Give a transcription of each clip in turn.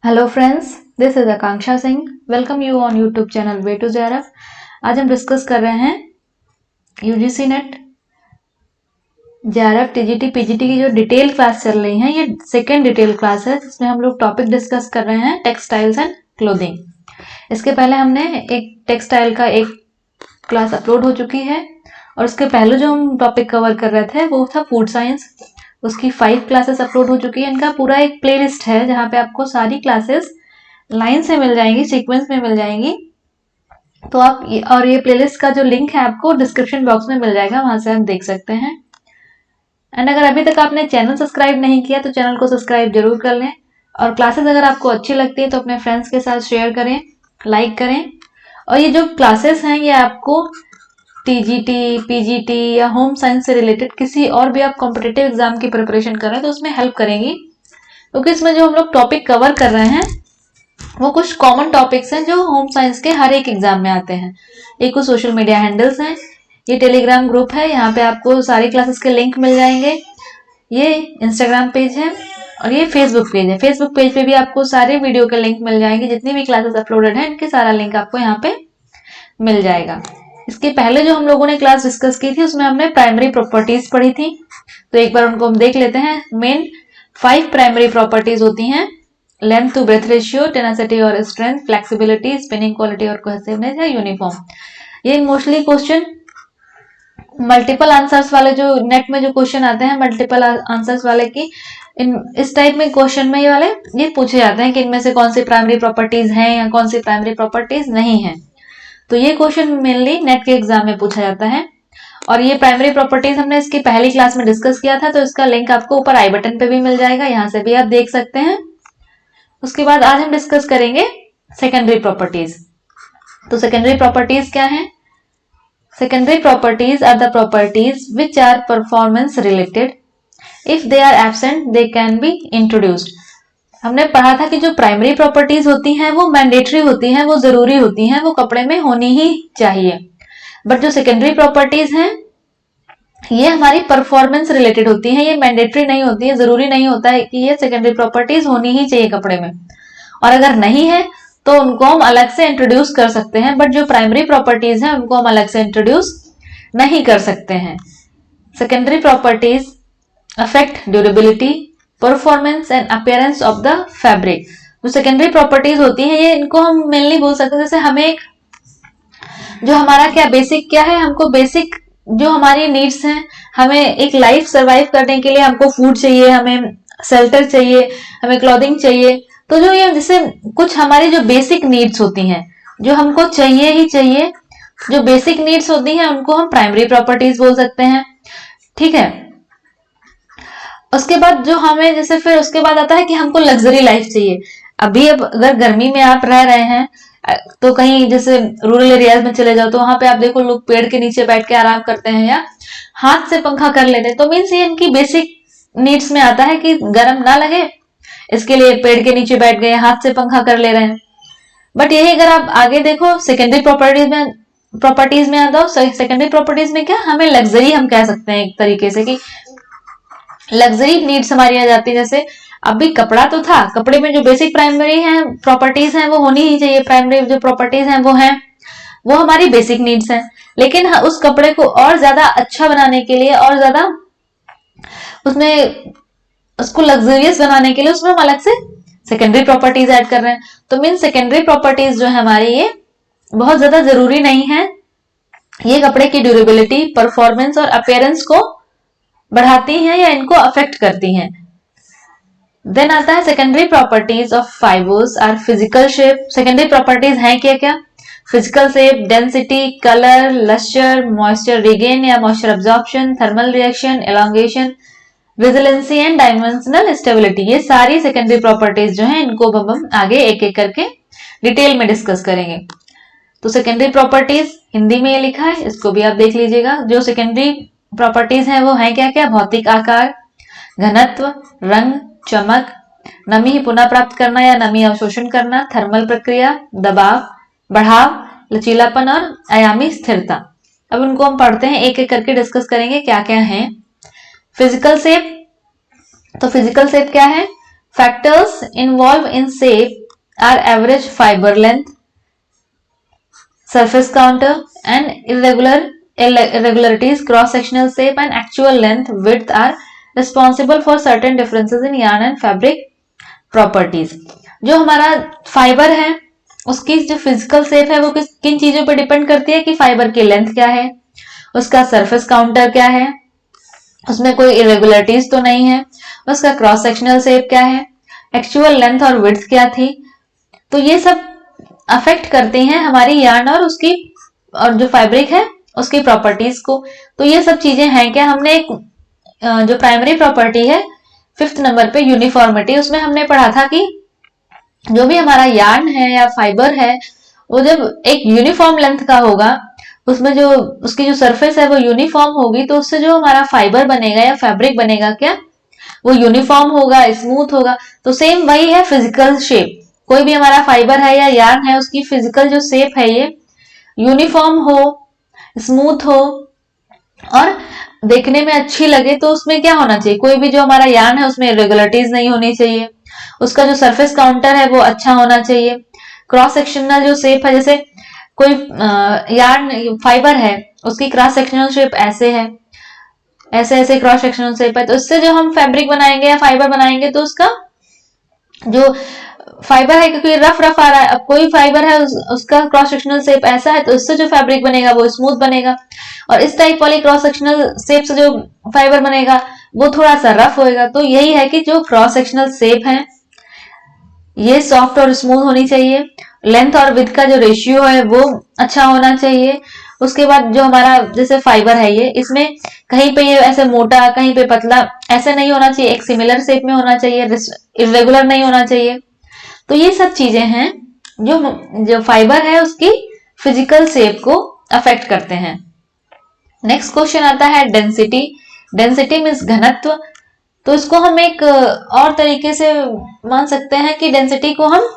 Hello friends, this is Akanksha Singh. Welcome you on YouTube channel way to JRF. आज हम discuss कर रहे हैं UGC NET JRF TGT PGT की जो डिटेल क्लास चल रही है। ये सेकेंड डिटेल क्लास है जिसमें हम लोग टॉपिक डिस्कस कर रहे हैं टेक्सटाइल्स एंड क्लोथिंग। इसके पहले हमने एक टेक्सटाइल का एक क्लास अपलोड हो चुकी है और उसके पहले जो हम टॉपिक कवर कर रहे थे वो था फूड साइंस। उसकी 5 क्लासेस अपलोड हो चुकी है। इनका पूरा एक प्लेलिस्ट है जहाँ पे आपको सारी क्लासेस लाइन से मिल जाएंगी, सीक्वेंस में मिल जाएंगी। तो आप ये प्लेलिस्ट का जो लिंक है आपको डिस्क्रिप्शन बॉक्स में मिल जाएगा, वहां से आप देख सकते हैं। एंड अगर अभी तक आपने चैनल सब्सक्राइब नहीं किया तो चैनल को सब्सक्राइब जरूर कर लें। और क्लासेस अगर आपको अच्छी लगती है तो अपने फ्रेंड्स के साथ शेयर करें, लाइक करें। और ये जो क्लासेस हैं ये आपको टीजीटी, पीजीटी या होम साइंस से रिलेटेड किसी और भी आप कॉम्पिटिटिव एग्जाम की प्रिपरेशन कर रहे हैं तो उसमें हेल्प करेंगी, क्योंकि इसमें जो हम लोग टॉपिक कवर कर रहे हैं वो कुछ कॉमन टॉपिक्स हैं जो होम साइंस के हर एक एग्जाम में आते हैं। ये कुछ सोशल मीडिया हैंडल्स हैं, ये टेलीग्राम ग्रुप है, यहाँ पे आपको सारी क्लासेस के लिंक मिल जाएंगे। ये इंस्टाग्राम पेज है और ये फेसबुक पेज है। फेसबुक पेज पे भी आपको सारे वीडियो के लिंक मिल जाएंगे। जितनी भी क्लासेस अपलोडेड है इनके सारा लिंक आपको यहाँ पे मिल जाएगा। इसके पहले जो हम लोगों ने क्लास डिस्कस की थी उसमें हमने प्राइमरी प्रॉपर्टीज पढ़ी थी, तो एक बार उनको हम देख लेते हैं। मेन 5 प्राइमरी प्रॉपर्टीज होती हैं: length to breadth ratio, tenacity और स्ट्रेंथ, फ्लेक्सिबिलिटी, स्पिनिंग क्वालिटी और कोहेसिवनेस या यूनिफॉर्म। ये मोस्टली क्वेश्चन मल्टीपल आंसर्स वाले जो नेट में जो क्वेश्चन आते हैं मल्टीपल आंसर्स वाले की इस टाइप में क्वेश्चन में ये पूछे जाते हैं कि इनमें से कौन सी प्राइमरी प्रॉपर्टीज हैं या कौन सी प्राइमरी प्रॉपर्टीज नहीं है। तो ये क्वेश्चन मेनली नेट के एग्जाम में पूछा जाता है। और ये प्राइमरी प्रॉपर्टीज हमने इसकी पहली क्लास में डिस्कस किया था, तो इसका लिंक आपको ऊपर आई बटन पे भी मिल जाएगा, यहाँ से भी आप देख सकते हैं। उसके बाद आज हम डिस्कस करेंगे सेकेंडरी प्रॉपर्टीज। तो सेकेंडरी प्रॉपर्टीज क्या है? Secondary properties are the properties which are performance related. If they are absent they can be introduced. हमने पढ़ा था कि जो प्राइमरी प्रॉपर्टीज होती हैं वो मैंडेटरी होती हैं, वो जरूरी होती हैं, वो कपड़े में होनी ही चाहिए। बट जो सेकेंडरी प्रॉपर्टीज हैं ये हमारी परफॉर्मेंस रिलेटेड होती हैं, ये मैंडेटरी नहीं होती है, जरूरी नहीं होता है कि ये सेकेंडरी प्रॉपर्टीज होनी ही चाहिए कपड़े में। और अगर नहीं है तो उनको हम अलग से इंट्रोड्यूस कर सकते हैं, बट जो प्राइमरी प्रॉपर्टीज हैं उनको हम अलग से इंट्रोड्यूस नहीं कर सकते हैं। Secondary properties affect durability, performance and appearance of the fabric. जो सेकेंडरी प्रॉपर्टीज होती हैं ये इनको हम मेनली बोल सकते हैं, जैसे हमें जो हमारा क्या बेसिक क्या है, हमको बेसिक जो हमारी नीड्स हैं, हमें एक लाइफ सरवाइव करने के लिए हमको फूड चाहिए, हमें शेल्टर चाहिए, हमें क्लॉथिंग चाहिए। तो जो ये जैसे कुछ हमारी जो बेसिक नीड्स होती हैं जो हमको चाहिए ही चाहिए, जो बेसिक नीड्स होती हैं उनको हम प्राइमरी प्रॉपर्टीज बोल सकते हैं। ठीक है। उसके बाद जो हमें जैसे फिर उसके बाद आता है कि हमको लग्जरी लाइफ चाहिए। अभी अब अगर गर्मी में आप रह रहे हैं तो कहीं जैसे रूरल एरियाज में चले जाओ तो वहां पे आप देखो लोग पेड़ के नीचे बैठ के आराम करते हैं या हाथ से पंखा कर लेते हैं। तो मीन्स ये इनकी बेसिक नीड्स में आता है कि गर्म ना लगे, इसके लिए पेड़ के नीचे बैठ गए, हाथ से पंखा कर ले रहे हैं। बट यही अगर आप आगे देखो सेकेंडरी प्रॉपर्टीज में आता हो, सेकेंडरी प्रॉपर्टीज में क्या हमें लग्जरी हम कह सकते हैं एक तरीके से कि लग्जरी नीड्स हमारी आ जाती है। जैसे अभी कपड़ा तो था, कपड़े में जो बेसिक प्राइमरी है प्रॉपर्टीज हैं वो होनी ही चाहिए, प्राइमरी जो प्रॉपर्टीज हैं वो हमारी बेसिक नीड्स हैं। लेकिन उस कपड़े को और ज्यादा अच्छा बनाने के लिए और ज्यादा उसमें उसको लग्जरियस बनाने के लिए उसमें हम अलग से सेकेंडरी प्रॉपर्टीज ऐड कर रहे हैं। तो मीन सेकेंडरी प्रॉपर्टीज जो है हमारी ये बहुत ज्यादा जरूरी नहीं है, ये कपड़े की ड्यूरेबिलिटी, परफॉर्मेंस और अपीयरेंस को बढ़ाती हैं या इनको अफेक्ट करती हैं। देन आता है secondary properties of fibres are physical shape. Secondary properties हैं क्या क्या? Physical shape, density, colour, lustre, moisture regain या moisture absorption, thermal reaction, elongation, resiliency and dimensional stability. ये सारी सेकेंडरी प्रॉपर्टीज जो हैं इनको हम आगे एक एक करके डिटेल में डिस्कस करेंगे। तो सेकेंडरी प्रॉपर्टीज हिंदी में ये लिखा है, इसको भी आप देख लीजिएगा। जो सेकेंडरी प्रॉपर्टीज हैं वो हैं क्या क्या? भौतिक आकार, घनत्व, रंग, चमक, नमी पुनः प्राप्त करना या नमी अवशोषण करना, थर्मल प्रक्रिया, दबाव, बढ़ाव, लचीलापन और आयामी स्थिरता। अब उनको हम पढ़ते हैं, एक एक करके डिस्कस करेंगे क्या क्या है। फिजिकल शेप, तो फिजिकल शेप क्या है? Factors involved in shape are average fibre length, surface counter, and irregularities, cross-sectional shape and actual length width are responsible for certain differences in yarn and fabric properties. जो हमारा fibre है उसकी जो physical shape है वो किन चीजों पर डिपेंड करती है कि फाइबर की लेंथ क्या है, उसका सरफेस काउंटर क्या है, उसमें कोई इरेगुलरिटीज तो नहीं है, उसका क्रॉस सेक्शनल शेप क्या है, एक्चुअल लेंथ और विड्थ क्या थी। तो ये सब अफेक्ट करते हैं हमारी यार्न और उसकी और जो फैब्रिक है उसकी प्रॉपर्टीज को। तो ये सब चीजें हैं क्या। हमने एक जो प्राइमरी प्रॉपर्टी है 5th नंबर पे यूनिफॉर्मिटी, उसमें हमने पढ़ा था कि जो भी हमारा यार्न है या फाइबर है वो जब एक यूनिफॉर्म लेंथ का होगा, उसमें जो उसकी जो सरफेस है वो यूनिफॉर्म होगी, तो उससे जो हमारा फाइबर बनेगा या फैब्रिक बनेगा क्या, वो यूनिफॉर्म होगा, स्मूथ होगा। तो सेम वही है फिजिकल शेप। कोई भी हमारा फाइबर है या यार्न है उसकी फिजिकल जो शेप है ये यूनिफॉर्म हो, स्मूथ हो और देखने में अच्छी लगे। तो उसमें क्या होना चाहिए, कोई भी जो हमारा यार्न है उसमें इरेगुलरिटीज नहीं होनी चाहिए, उसका जो सरफेस काउंटर है वो अच्छा होना चाहिए, क्रॉस सेक्शनल जो शेप है, जैसे कोई यार्न फाइबर है उसकी क्रॉस सेक्शनल शेप ऐसे है, ऐसे ऐसे क्रॉस सेक्शनल शेप है, तो इससे जो हम फैब्रिक बनाएंगे या फाइबर बनाएंगे तो उसका जो फाइबर है क्योंकि रफ रफ आ रहा है, अब कोई फाइबर है उसका क्रॉस सेक्शनल शेप ऐसा है तो इससे जो फैब्रिक बनेगा वो स्मूथ बनेगा, और इस टाइप वाली क्रॉस सेक्शनल शेप से जो फाइबर बनेगा वो थोड़ा सा रफ होएगा। तो यही है कि जो क्रॉस सेक्शनल शेप है ये सॉफ्ट और स्मूथ होनी चाहिए, लेंथ और विड्थ का जो रेशियो है वो अच्छा होना चाहिए। उसके बाद जो हमारा जैसे फाइबर है ये इसमें कहीं पे ये ऐसे मोटा कहीं पे पतला ऐसे नहीं होना चाहिए, एक सिमिलर शेप में होना चाहिए, इरेगुलर नहीं होना चाहिए। तो ये सब चीजें हैं जो फाइबर है उसकी फिजिकल शेप को अफेक्ट करते हैं। नेक्स्ट क्वेश्चन आता है डेंसिटी। डेंसिटी मीन्स घनत्व। तो इसको हम एक और तरीके से मान सकते हैं कि डेंसिटी को हम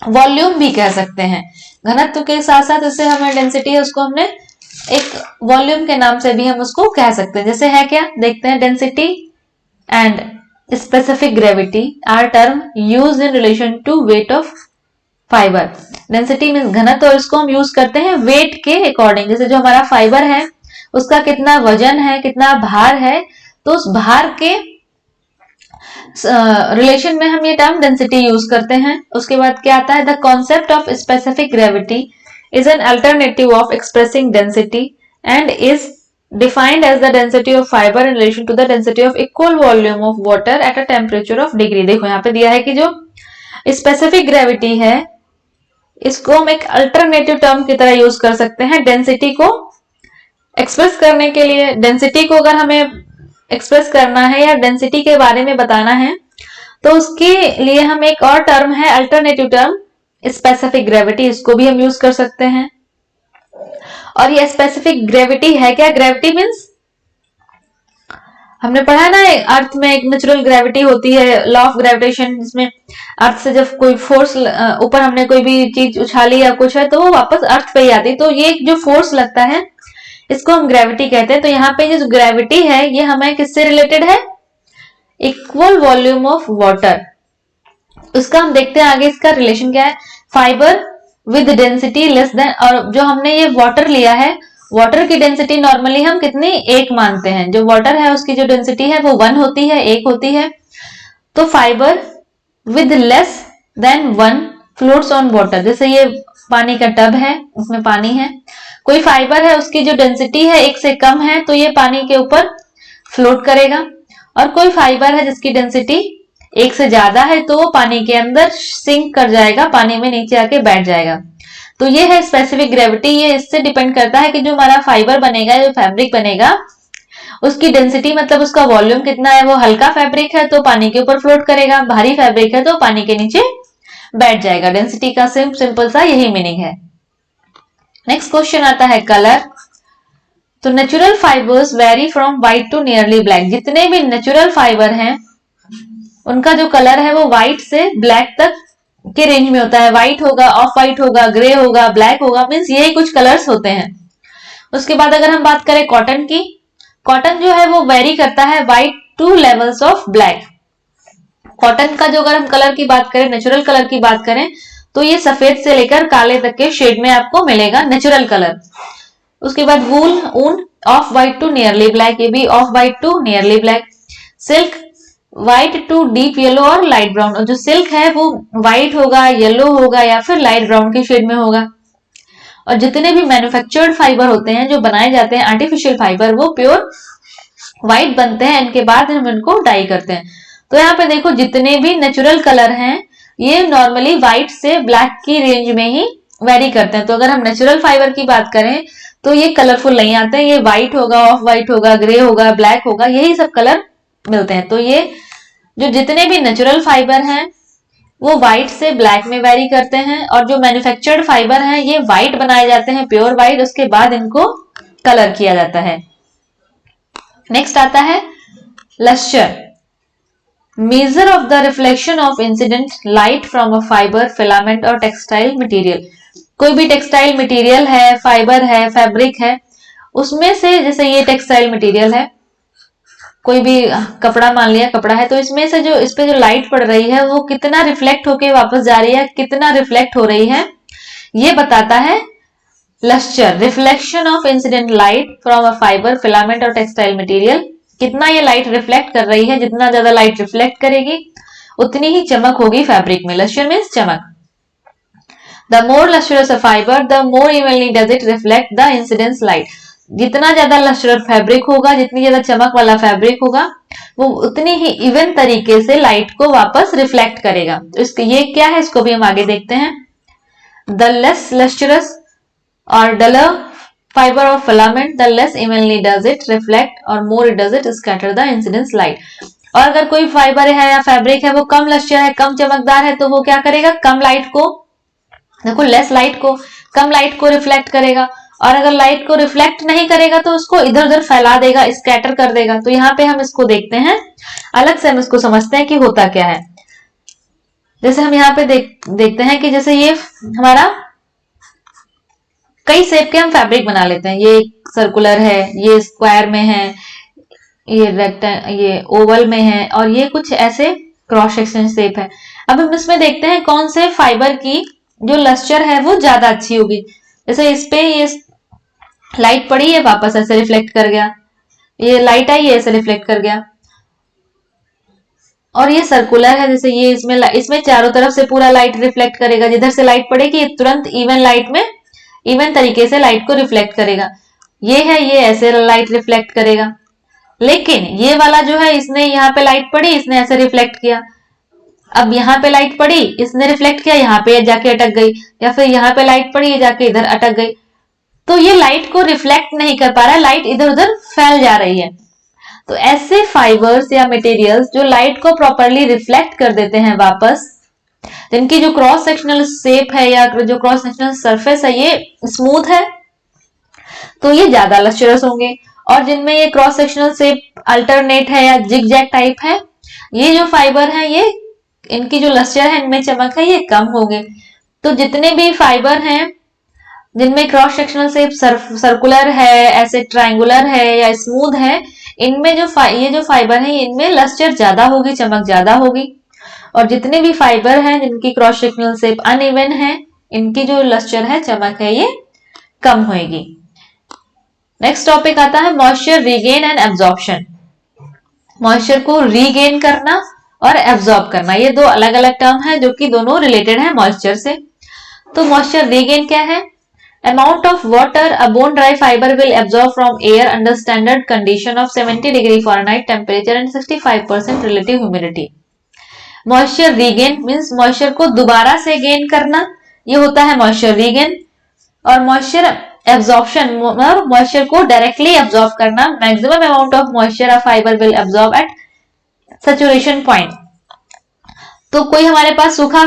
वॉल्यूम भी कह सकते हैं। घनत्व के साथ साथ इससे हमें डेंसिटी है उसको हमने एक वॉल्यूम के नाम से भी हम उसको कह सकते हैं। जैसे है क्या, देखते हैं। Density and specific gravity are term used in relation to weight of fiber. Density means घनत्व, और इसको हम यूज करते हैं वेट के अकॉर्डिंग। जैसे जो हमारा फाइबर है उसका कितना वजन है, कितना भार है, तो उस भार के रिलेशन में हम ये टर्म डेंसिटी यूज करते हैं। उसके बाद क्या आता है, the concept of specific gravity is an alternative of expressing density and is defined as the density of fiber in relation to the density of equal volume of water at a temperature of degree। देखो यहाँ पे दिया है कि जो specific gravity है इसको हम एक अल्टरनेटिव टर्म की तरह यूज कर सकते हैं डेंसिटी को एक्सप्रेस करने के लिए। डेंसिटी को अगर हमें एक्सप्रेस करना है या डेंसिटी के बारे में बताना है तो उसके लिए हम एक और टर्म है अल्टरनेटिव टर्म स्पेसिफिक ग्रेविटी, इसको भी हम यूज कर सकते हैं। और ये स्पेसिफिक ग्रेविटी है क्या, ग्रेविटी मीन्स हमने पढ़ा ना अर्थ में एक नेचुरल ग्रेविटी होती है, लॉ ऑफ ग्रेविटेशन, जिसमें अर्थ से जब कोई फोर्स ऊपर हमने कोई भी चीज उछाली या कुछ है तो वो वापस अर्थ पे ही आती है। तो ये जो फोर्स लगता है इसको हम ग्रेविटी कहते हैं। तो यहाँ पे जो ग्रेविटी है ये हमें किससे रिलेटेड है, इक्वल वॉल्यूम ऑफ वाटर। उसका हम देखते हैं आगे इसका रिलेशन क्या है, fibre with density less than, और जो हमने ये वाटर लिया है वाटर की डेंसिटी नॉर्मली हम कितनी 1 मानते हैं, जो वाटर है उसकी जो डेंसिटी है वो 1 होती है, 1 होती है। तो fibre with less than 1 floats on water. जैसे ये पानी का टब है उसमें पानी है, कोई फाइबर है उसकी जो डेंसिटी है 1 से कम है तो ये पानी के ऊपर फ्लोट करेगा, और कोई फाइबर है जिसकी डेंसिटी 1 से ज्यादा है तो वो पानी के अंदर सिंक कर जाएगा, पानी में नीचे आके बैठ जाएगा। तो ये है स्पेसिफिक ग्रेविटी। ये इससे डिपेंड करता है कि जो हमारा फाइबर बनेगा, जो फैब्रिक बनेगा, उसकी डेंसिटी मतलब उसका वॉल्यूम कितना है। वो हल्का फैब्रिक है तो पानी के ऊपर फ्लोट करेगा, भारी फैब्रिक है तो पानी के नीचे बैठ जाएगा। डेंसिटी का सिंपल सा यही मीनिंग है। नेक्स्ट क्वेश्चन आता है कलर। तो natural fibres very from white to nearly black. जितने भी नेचुरल फाइबर हैं उनका जो कलर है वो व्हाइट से ब्लैक तक के रेंज में होता है। व्हाइट होगा, ऑफ व्हाइट होगा, ग्रे होगा, ब्लैक होगा, मीन्स यही कुछ कलर्स होते हैं। उसके बाद अगर हम बात करें कॉटन की, कॉटन जो है वो वेरी करता है white two levels of black. Cotton का जो अगर हम कलर की बात करें, नेचुरल कलर की बात करें, तो ये सफेद से लेकर काले तक के शेड में आपको मिलेगा नेचुरल कलर। उसके बाद वूल, ऊन, off white to nearly black, ये भी off white to nearly black. Silk, white to deep yellow और लाइट ब्राउन, और जो सिल्क है वो व्हाइट होगा, येलो होगा या फिर लाइट ब्राउन के शेड में होगा। और जितने भी मैन्युफैक्चर्ड फाइबर होते हैं, जो बनाए जाते हैं आर्टिफिशियल फाइबर, वो प्योर व्हाइट बनते हैं, इनके बाद हम इनको डाई करते हैं। तो यहाँ पे देखो जितने भी नेचुरल कलर हैं ये नॉर्मली व्हाइट से ब्लैक की रेंज में ही वेरी करते हैं। तो अगर हम नेचुरल फाइबर की बात करें तो ये कलरफुल नहीं आते हैं, ये व्हाइट होगा, ऑफ व्हाइट होगा, ग्रे होगा, ब्लैक होगा, यही सब कलर मिलते हैं। तो ये जो जितने भी नेचुरल फाइबर हैं वो व्हाइट से ब्लैक में वेरी करते हैं, और जो मैन्युफैक्चर्ड फाइबर हैं ये व्हाइट बनाए जाते हैं, प्योर व्हाइट, उसके बाद इनको कलर किया जाता है। नेक्स्ट आता है lustre, measure of the reflection of incident light from a fibre, filament और टेक्सटाइल मटेरियल। कोई भी टेक्सटाइल मटेरियल है, फाइबर है, फैब्रिक है, उसमें से, जैसे ये टेक्सटाइल मटेरियल है, कोई भी कपड़ा मान लिया कपड़ा है, तो इसमें से जो इस पे जो लाइट पड़ रही है वो कितना रिफ्लेक्ट होके वापस जा रही है, कितना रिफ्लेक्ट हो रही है, ये बताता है lustre. Reflection of incident light from a fibre, filament और टेक्सटाइल मटेरियल, कितना ये लाइट रिफ्लेक्ट कर रही है, जितना ज्यादा लाइट रिफ्लेक्ट करेगी उतनी ही चमक होगी फैब्रिक में। लस्टर मीन्स चमक। The more lustrous a fibre the more evenly does it reflect the incidence light. जितना ज्यादा लस्टर फैब्रिक होगा, जितनी ज्यादा चमक वाला फैब्रिक होगा, वो उतनी ही इवन तरीके से लाइट को वापस रिफ्लेक्ट करेगा। तो इसके ये क्या है, इसको भी हम आगे देखते हैं। द लेस लस्टरस और dollar fiber of filament the less evenly does it reflect or more it does it scatter the incidence light। और अगर कोई फाइबर है या फैब्रिक है वो कम लस्टर है, कम चमकदार है, तो वो क्या करेगा, कम लाइट को, देखो लेस लाइट को, कम लाइट को रिफ्लेक्ट करेगा। और अगर लाइट को रिफ्लेक्ट नहीं करेगा तो उसको इधर उधर फैला देगा, स्कैटर कर देगा। तो यहाँ पे हम इसको देखते हैं, अलग से हम इसको समझते हैं कि होता क्या है। जैसे हम यहाँ पे देखते हैं कि जैसे ये हमारा कई शेप के हम फैब्रिक बना लेते हैं, ये सर्कुलर है, ये स्क्वायर में है, ये रेक्टेंगल, ये ओवल में है, और ये कुछ ऐसे क्रॉस सेक्शन शेप है। अब हम इसमें देखते हैं कौन से फाइबर की जो लस्टर है वो ज्यादा अच्छी होगी। जैसे इस पे ये लाइट पड़ी है, वापस ऐसे रिफ्लेक्ट कर गया, ये लाइट आई है, ऐसे रिफ्लेक्ट कर गया। और ये सर्कुलर है, जैसे ये इसमें चारों तरफ से पूरा लाइट रिफ्लेक्ट करेगा, जिधर से लाइट पड़ेगी ये तुरंत इवन लाइट में, इवन तरीके से लाइट को रिफ्लेक्ट करेगा। ये है, ये ऐसे लाइट रिफ्लेक्ट करेगा। लेकिन ये वाला जो है, इसने यहाँ पे लाइट पड़ी, इसने ऐसे रिफ्लेक्ट किया। अब यहाँ पे लाइट पड़ी, इसने रिफ्लेक्ट किया, यहाँ पे जाके अटक गई, या फिर यहाँ पे लाइट पड़ी, ये जाके इधर अटक गई। तो ये लाइट को रिफ्लेक्ट नहीं कर पा रहा है, लाइट इधर उधर फैल जा रही है। तो ऐसे फाइबर्स या मटेरियल्स जो लाइट को प्रॉपरली रिफ्लेक्ट कर देते हैं वापस, जिनकी जो क्रॉस सेक्शनल शेप है या जो क्रॉस सेक्शनल सरफेस है ये स्मूथ है, तो ये ज्यादा लस्टरस होंगे। और जिनमें ये क्रॉस सेक्शनल शेप अल्टरनेट है या जिगजैग टाइप है, ये जो फाइबर है, ये इनकी जो लस्टर है, इनमें चमक है, ये कम होंगे। तो जितने भी फाइबर हैं जिनमें क्रॉस सेक्शनल शेप सर्कुलर है, ऐसे ट्रायंगुलर है या स्मूथ है, इनमें ये जो फाइबर है इनमें लस्टर ज्यादा होगी, चमक ज्यादा होगी। और जितने भी फाइबर हैं जिनकी क्रॉस सेक्शनल शेप अनइवन है, इनकी जो लस्टर है, चमक है, ये कम होगी। नेक्स्ट टॉपिक आता है moisture regain and absorption. Moisture को रीगेन करना और एब्जॉर्ब करना, ये दो अलग अलग टर्म है जो कि दोनों रिलेटेड है मॉइस्चर से। तो मॉइस्चर रीगेन क्या है? Amount of water a bone dry fibre will absorb from air under standard condition of 70 degree Fahrenheit temperature and 65% relative humidity. Moisture regain means moisture को दोबारा से गेन करना, ये होता है मॉइस्चर रीगेन। और मॉइस्चर एब्जॉर्प्शन, मॉइस्चर को directly absorb करना। Maximum amount of moisture a fibre will absorb at saturation point. तो कोई हमारे पास सूखा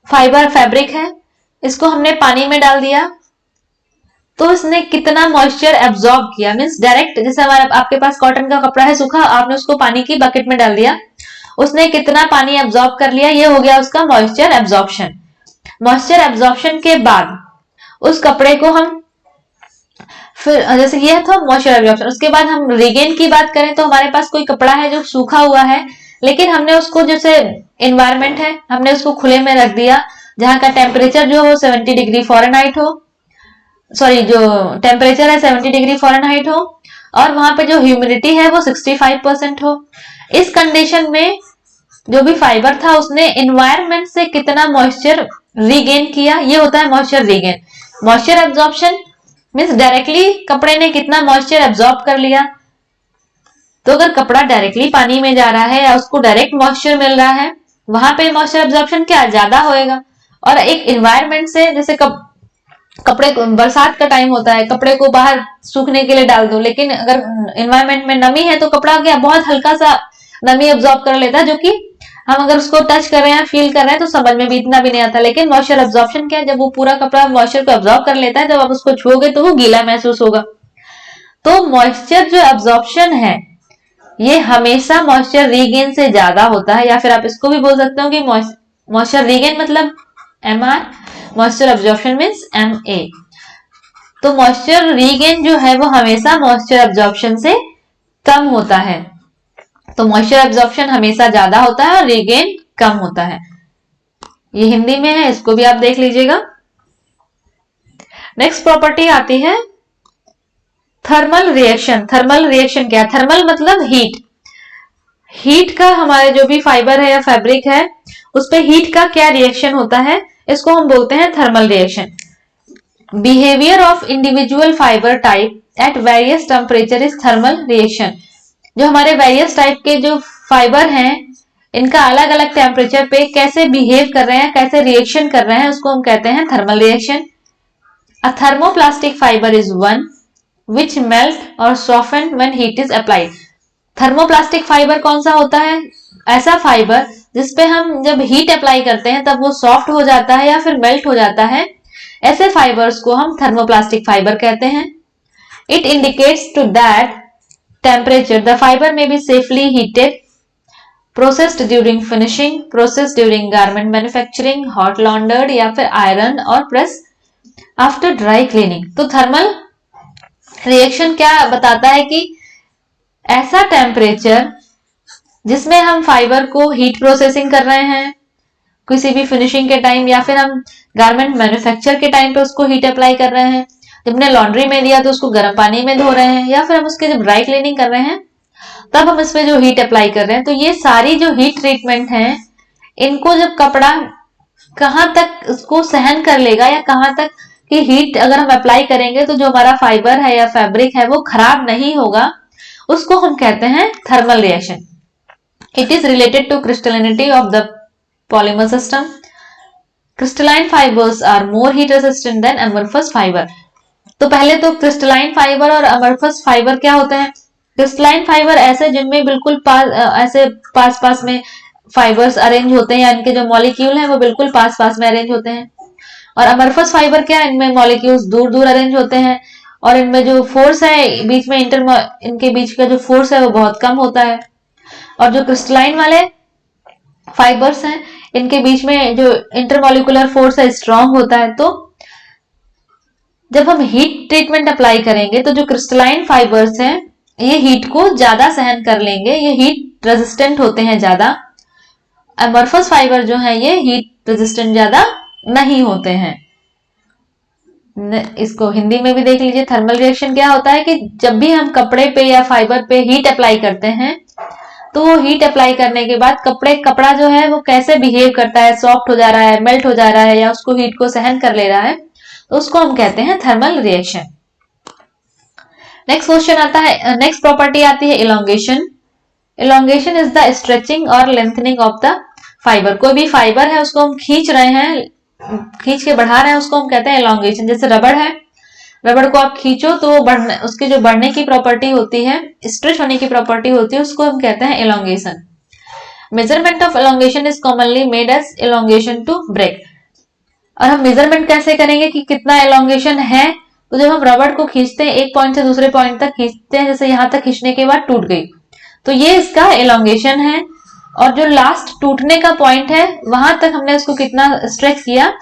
फाइबर फैब्रिक है, इसको हमने पानी में डाल दिया, तो इसने कितना मॉइस्चर एब्जॉर्ब किया, मीन्स डायरेक्ट, जैसे हमारे आपके पास कॉटन का कपड़ा है सूखा, आपने उसको पानी की बकेट में डाल दिया, उसने कितना पानी एब्जॉर्ब कर लिया, ये हो गया उसका मॉइस्चर एब्जॉर्प्शन। मॉइस्चर एब्जॉर्प्शन के बाद उस कपड़े को हम फिर, जैसे ये था मॉइस्चर एब्जॉर्प्शन, उसके बाद हम रीगेन की बात करें तो हमारे पास कोई कपड़ा है जो सूखा हुआ है, लेकिन हमने उसको जैसे एनवायरमेंट है, हमने उसको खुले में रख दिया जहां का टेम्परेचर जो हो 70 डिग्री फ़ारेनहाइट हो, सॉरी जो टेम्परेचर है 70 डिग्री फ़ारेनहाइट हो, और वहां पे जो ह्यूमिडिटी है वो 65% हो। इस कंडीशन में जो भी फाइबर था उसने एनवायरमेंट से कितना मॉइस्चर रीगेन किया, ये होता है moisture regain. Moisture absorption means directly कपड़े ने कितना मॉइस्चर एब्जॉर्ब कर लिया। तो अगर कपड़ा डायरेक्टली पानी में जा रहा है या उसको डायरेक्ट मॉइस्चर मिल रहा है, वहां पे मॉइस्चर एब्जॉर्प्शन क्या ज्यादा होएगा। और एक एनवायरमेंट से जैसे कपड़े को बरसात का टाइम होता है, कपड़े को बाहर सूखने के लिए डाल दो, लेकिन अगर एनवायरमेंट में नमी है तो कपड़ा क्या बहुत हल्का सा नमी एब्जॉर्ब कर लेता है, जो कि हम अगर उसको टच कर रहे हैं, फील कर रहे हैं तो समझ में भी इतना भी नहीं आता। लेकिन मॉइस्चर एब्जॉर्प्शन क्या है, जब वो पूरा कपड़ा मॉइस्चर को एब्जॉर्ब कर लेता है, जब आप उसको छुओगे तो वो गीला महसूस होगा। तो मॉइस्चर जो एब्जॉर्प्शन है ये हमेशा मॉइस्चर रीगेन से ज्यादा होता है, या फिर आप इसको भी बोल सकते हो कि मॉइस्चर रीगेन मतलब MR, moisture absorption means MA। तो मॉइस्चर रीगेन जो है वो हमेशा मॉइस्चर एब्जॉर्प्शन से कम होता है। तो मॉइस्चर एब्जॉर्प्शन हमेशा ज्यादा होता है और रीगेन कम होता है। ये हिंदी में है, इसको भी आप देख लीजिएगा। नेक्स्ट प्रॉपर्टी आती है थर्मल रिएक्शन। थर्मल रिएक्शन क्या है? थर्मल मतलब हीट। हीट का हमारे जो भी फाइबर है या फैब्रिक है उस पे हीट का क्या रिएक्शन होता है, इसको हम बोलते हैं thermal reaction. Behaviour of individual fibre type at various temperature is thermal reaction. जो हमारे वेरियस टाइप के जो फाइबर हैं इनका अलग अलग टेम्परेचर पे कैसे बिहेव कर रहे हैं, कैसे रिएक्शन कर रहे हैं, उसको हम कहते हैं thermal reaction. A thermoplastic fibre is one which melt or soften when heat is applied। Thermoplastic fibre कौन सा होता है? ऐसा फाइबर जिसपे हम जब हीट अप्लाई करते हैं तब वो सॉफ्ट हो जाता है या फिर मेल्ट हो जाता है। ऐसे फाइबर्स को हम थर्मोप्लास्टिक फाइबर कहते हैं। It indicates to that temperature the fibre may be safely heated, processed during finishing, processed during garment manufacturing, hot laundered या फिर आयरन और प्रेस आफ्टर ड्राई क्लीनिंग। तो थर्मल रिएक्शन क्या बताता है कि ऐसा टेम्परेचर जिसमें हम फाइबर को हीट प्रोसेसिंग कर रहे हैं किसी भी फिनिशिंग के टाइम, या फिर हम गारमेंट मैन्युफैक्चर के टाइम पे उसको हीट अप्लाई कर रहे हैं, जब हमने लॉन्ड्री में दिया तो उसको गर्म पानी में धो रहे हैं, या फिर हम उसके जब ड्राई क्लीनिंग कर रहे हैं तब हम इस पे जो हीट अप्लाई कर रहे हैं। तो ये सारी जो हीट ट्रीटमेंट है इनको जब कपड़ा कहाँ तक उसको सहन कर लेगा या कहाँ तक कि हीट अगर हम अप्लाई करेंगे तो जो हमारा फाइबर है या फैब्रिक है वो खराब नहीं होगा, उसको हम कहते हैं thermal reaction. It is related to crystallinity of the polymer system. Crystalline fibres are more heat resistant than amorphous fibre. तो पहले तो क्रिस्टलाइन फाइबर और अमorphous फाइबर क्या होते हैं? क्रिस्टलाइन फाइबर ऐसे जिनमें बिल्कुल ऐसे पास में फाइबर्स अरेंज होते हैं, या इनके जो मॉलिक्यूल हैं वो बिल्कुल पास में अरेंज होते हैं। और अमorphous फाइबर क्या है? इनमें मॉलिक्यूल्स दूर दूर अरेंज होते हैं और इनमें जो फोर्स है बीच में इनके बीच का जो फोर्स है वो बहुत कम होता है। और जो क्रिस्टलाइन वाले फाइबर्स हैं इनके बीच में जो इंटरमॉलिकुलर फोर्स है स्ट्रांग होता है। तो जब हम हीट ट्रीटमेंट अप्लाई करेंगे तो जो क्रिस्टलाइन फाइबर्स हैं ये हीट को ज्यादा सहन कर लेंगे, ये हीट रेजिस्टेंट होते हैं ज्यादा। अमorphous फाइबर जो है ये हीट रेजिस्टेंट ज्यादा नहीं होते हैं। इसको हिंदी में भी देख लीजिए। थर्मल रिएक्शन क्या होता है कि जब भी हम कपड़े पे या फाइबर पे हीट अप्लाई करते हैं तो वो हीट अप्लाई करने के बाद कपड़ा जो है वो कैसे बिहेव करता है, सॉफ्ट हो जा रहा है, मेल्ट हो जा रहा है या उसको हीट को सहन कर ले रहा है, तो उसको हम कहते हैं थर्मल रिएक्शन। नेक्स्ट क्वेश्चन आता है, नेक्स्ट प्रॉपर्टी आती है elongation. Elongation is the stretching और लेंथनिंग ऑफ द फाइबर। कोई भी फाइबर है उसको हम खींच रहे हैं, खींच के बढ़ा रहे हैं, उसको हम कहते हैं इलोंगेशन। जैसे रबड़ है, रबड़ को आप खींचो तो उसकी जो बढ़ने की प्रॉपर्टी होती है, स्ट्रेच होने की प्रॉपर्टी होती है, उसको हम कहते हैं elongation. Measurement of elongation is commonly made as elongation to break. और हम मेजरमेंट कैसे करेंगे कि कितना इलोंगेशन है? तो जब हम रबड़ को खींचते हैं, एक पॉइंट से दूसरे पॉइंट तक खींचते हैं, जैसे यहां तक खींचने के बाद टूट गई, तो ये इसका इलोंगेशन है। और जो लास्ट टूटने का पॉइंट है वहां तक हमने उसको कितना स्ट्रेच किया,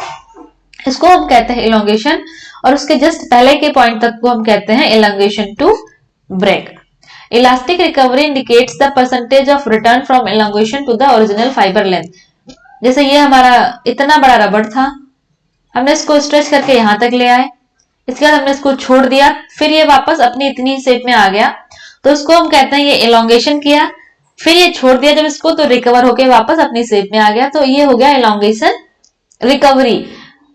इसको हम कहते हैं इलोंगेशन। और उसके जस्ट पहले के पॉइंट तक को हम कहते हैं elongation to break. Elastic recovery indicates the percentage of return from elongation to the original fibre length. जैसे ये हमारा इतना बड़ा रबड़ था, हमने इसको स्ट्रेच करके यहां तक ले आए, इसके बाद हमने इसको छोड़ दिया, फिर ये वापस अपनी इतनी शेप में आ गया, तो इसको हम कहते हैं ये एलोंगेशन किया। फिर ये छोड़ दिया जब इसको, तो रिकवर होके वापस अपनी शेप में आ गया, तो ये हो गया एलोंगेशन रिकवरी।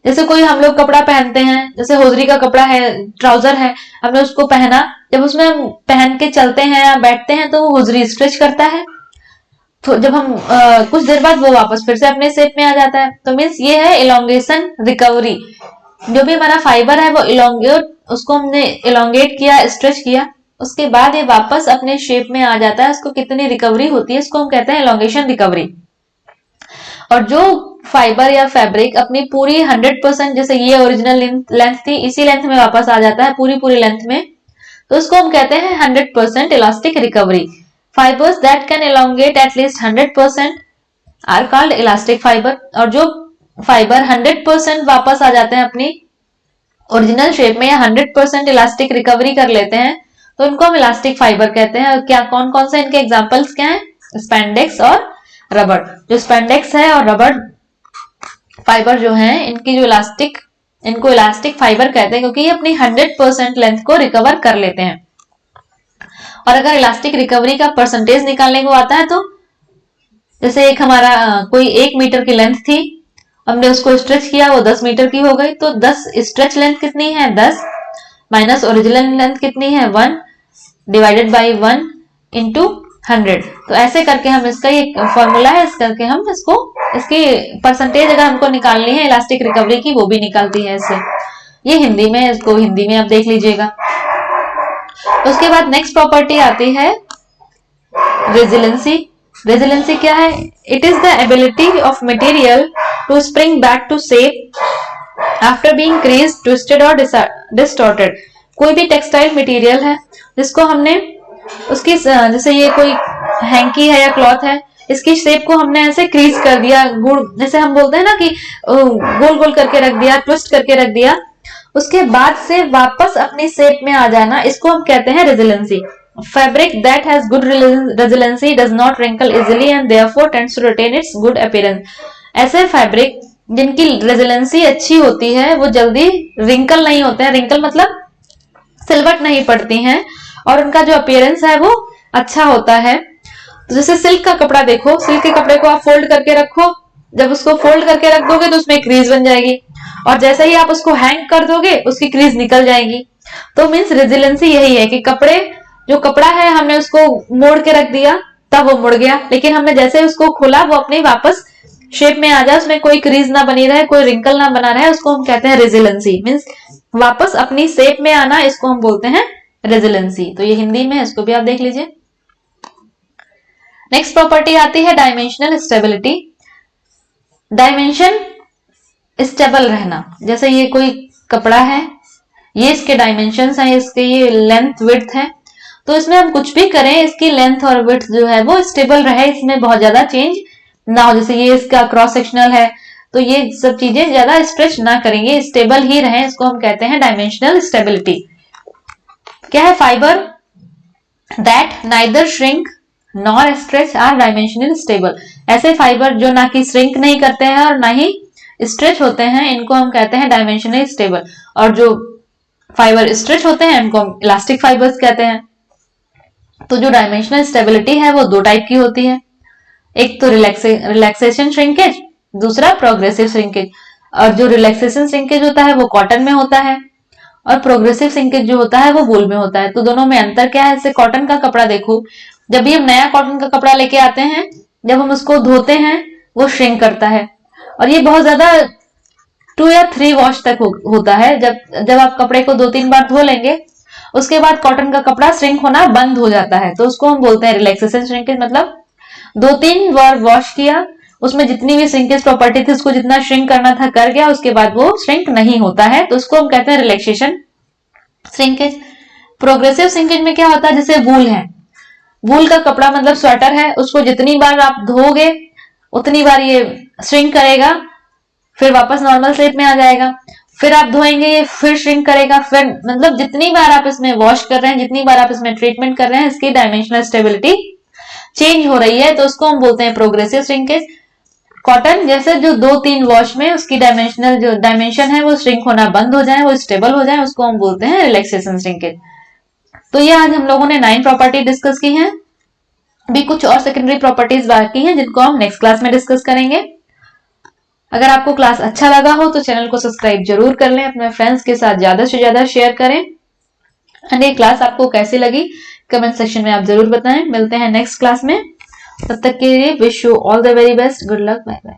जैसे कोई हम लोग कपड़ा पहनते हैं, जैसे होजरी का कपड़ा है, ट्राउजर है, हमने उसको पहना, जब उसमें हम पहन के चलते हैं या बैठते हैं तो वो होजरी स्ट्रेच करता है, तो जब हम कुछ देर बाद वो वापस फिर से अपने शेप में आ जाता है। तो मीन्स ये है एलोंगेशन रिकवरी। जो भी हमारा फाइबर है वो उसको हमने एलोंगेट किया, स्ट्रेच किया, उसके बाद ये वापस अपने शेप में आ जाता है। उसको कितनी रिकवरी होती है, इसको हम कहते हैं एलोंगेशन रिकवरी। और जो फाइबर या फैब्रिक अपनी पूरी 100%, जैसे ये ओरिजिनल लेंथ थी, इसी लेंथ में वापस आ जाता है पूरी लेंथ में, तो उसको हम कहते हैं 100% elastic recovery. Fibres that can elongate at least 100% are called elastic fibre. और जो फाइबर 100% वापस आ जाते हैं अपनी ओरिजिनल शेप में या 100% इलास्टिक रिकवरी कर लेते हैं, तो इनको हम इलास्टिक फाइबर कहते हैं। क्या कौन कौन से इनके एग्जांपल्स क्या हैं? स्पैंडेक्स और रबड़। जो स्पैंडेक्स है और रबड़ फाइबर जो है, इनकी जो इनको इलास्टिक फाइबर कहते हैं, क्योंकि ये अपनी 100% लेंथ को रिकवर कर लेते हैं। और अगर इलास्टिक रिकवरी का परसेंटेज निकालने को आता है, तो जैसे एक हमारा कोई 1 मीटर की लेंथ थी, हमने उसको स्ट्रेच किया, वो 10 मीटर की हो गई, तो 10 स्ट्रेच लेंथ कितनी है? 10 माइनस ओरिजिनल लेंथ कितनी है? 1 डिवाइडेड बाई 1 इंटू 100। तो ऐसे करके हम इसका एक फॉर्मूला है, इस करके हम इसकी परसेंटेज अगर हमको निकालनी है इलास्टिक रिकवरी की, वो भी निकलती है इससे। ये हिंदी में, इसको हिंदी में आप देख लीजिएगा। उसके बाद नेक्स्ट प्रॉपर्टी आती है रेजिलेंसी। रेजिलेंसी क्या है? It is the ability of material to spring back to shape after being creased, twisted और डिस्टॉर्टेड। कोई भी टेक्सटाइल मटेरियल है जिसको हमने उसकी, जैसे ये कोई हैंकी है या क्लॉथ है, इसकी शेप को हमने ऐसे क्रीज कर दिया, जैसे हम बोलते हैं ना कि गोल गोल करके रख दिया, ट्विस्ट करके रख दिया, उसके बाद से वापस अपनी शेप में आ जाना, इसको हम कहते हैं resiliency. Fabric that has good resiliency does not wrinkle easily and therefore tends to retain its good appearance. ऐसे फैब्रिक जिनकी रेजिलेंसी अच्छी होती है, वो जल्दी रिंकल नहीं होते हैं, रिंकल मतलब सिलवट नहीं पड़ती हैं, और उनका जो अपीयरेंस है वो अच्छा होता है। तो जैसे सिल्क का कपड़ा देखो, सिल्क के कपड़े को आप फोल्ड करके रखो, जब उसको फोल्ड करके रख दोगे तो उसमें क्रीज बन जाएगी, और जैसे ही आप उसको हैंग कर दोगे उसकी क्रीज निकल जाएगी। तो मीन्स रेजिलेंसी यही है कि जो कपड़ा है हमने उसको मोड़ के रख दिया, तब वो मुड़ गया, लेकिन हमने जैसे उसको खोला वो अपने वापस शेप में आ जाए, उसमें कोई क्रीज ना बनी रहे, कोई रिंकल ना बना रहे, उसको हम कहते हैं रेजिलेंसी। मीन्स वापस अपनी शेप में आना, इसको हम बोलते हैं रेजिलेंसी। तो ये हिंदी में, इसको भी आप देख लीजिए। नेक्स्ट प्रॉपर्टी आती है डायमेंशनल स्टेबिलिटी। डायमेंशन स्टेबल रहना। जैसे ये कोई कपड़ा है, ये इसके डायमेंशंस हैं, इसके ये लेंथ विड्थ है, तो इसमें हम कुछ भी करें, इसकी लेंथ और विड्थ जो है वो स्टेबल रहे, इसमें बहुत ज्यादा चेंज ना हो। जैसे ये इसका क्रॉस सेक्शनल है, तो ये सब चीजें ज्यादा स्ट्रेच ना करेंगे, स्टेबल ही रहे, इसको हम कहते हैं डायमेंशनल स्टेबिलिटी। क्या है? Fibre that neither shrink nor stretch are dimensional stable. ऐसे फाइबर जो ना कि श्रिंक नहीं करते हैं और ना ही स्ट्रेच होते हैं, इनको हम कहते हैं डायमेंशनल स्टेबल। और जो फाइबर स्ट्रेच होते हैं इनको हम इलास्टिक फाइबर्स कहते हैं। तो जो डायमेंशनल स्टेबिलिटी है वो 2 टाइप की होती है, एक तो रिलैक्सेशन श्रिंकेज, दूसरा प्रोग्रेसिव श्रिंकेज। और जो रिलैक्सेशन श्रिंकेज होता है वो कॉटन में होता है, और प्रोग्रेसिव श्रिंकेज जो होता है वो वूल में होता है। तो दोनों में अंतर क्या है? जैसे कॉटन का कपड़ा देखो, जब भी हम नया कॉटन का कपड़ा लेके आते हैं, जब हम उसको धोते हैं वो श्रिंक करता है, और ये बहुत ज्यादा 2 या 3 वॉश तक होता है। जब आप कपड़े को 2-3 बार धो लेंगे, उसके बाद कॉटन का कपड़ा श्रिंक होना बंद हो जाता है, तो उसको हम बोलते हैं रिलैक्सेशन श्रिंकेज। मतलब 2-3 बार वॉश किया, उसमें जितनी भी श्रिंकेज प्रॉपर्टी थी, उसको जितना श्रिंक करना था कर गया, उसके बाद वो श्रिंक नहीं होता है, तो उसको हम कहते हैं रिलैक्सेशन श्रिंकेज। प्रोग्रेसिव श्रिंकेज में क्या होता है? जैसे वूल है, वूल का कपड़ा मतलब स्वेटर है, उसको जितनी बार आप धोगे उतनी बार ये श्रिंक करेगा, फिर वापस नॉर्मल शेप में आ जाएगा। फिर आप धोएंगे ये फिर श्रिंक करेगा, फिर मतलब जितनी बार आप इसमें वॉश कर रहे हैं, जितनी बार आप इसमें ट्रीटमेंट कर रहे हैं, इसकी डायमेंशनल स्टेबिलिटी चेंज हो रही है, तो उसको हम बोलते हैं प्रोग्रेसिव श्रिंकेज। कॉटन जैसे जो 2-3 वॉश में उसकी डायमेंशनल जो डायमेंशन है वो श्रिंक होना बंद हो जाए, वो स्टेबल हो जाए, उसको हम बोलते हैं रिलैक्सेशन श्रिंकेज। तो ये आज हम लोगों ने 9 प्रॉपर्टी डिस्कस की हैं। अभी कुछ और सेकेंडरी प्रॉपर्टीज बाकी हैं जिनको हम नेक्स्ट क्लास में डिस्कस करेंगे। अगर आपको क्लास अच्छा लगा हो तो चैनल को सब्सक्राइब जरूर कर लें, अपने फ्रेंड्स के साथ ज्यादा से ज्यादा शेयर करें। एंड ये क्लास आपको कैसी लगी कमेंट सेक्शन में आप जरूर बताएं। मिलते हैं नेक्स्ट क्लास में, तब तक के लिए wish you all the very best, good luck, bye bye.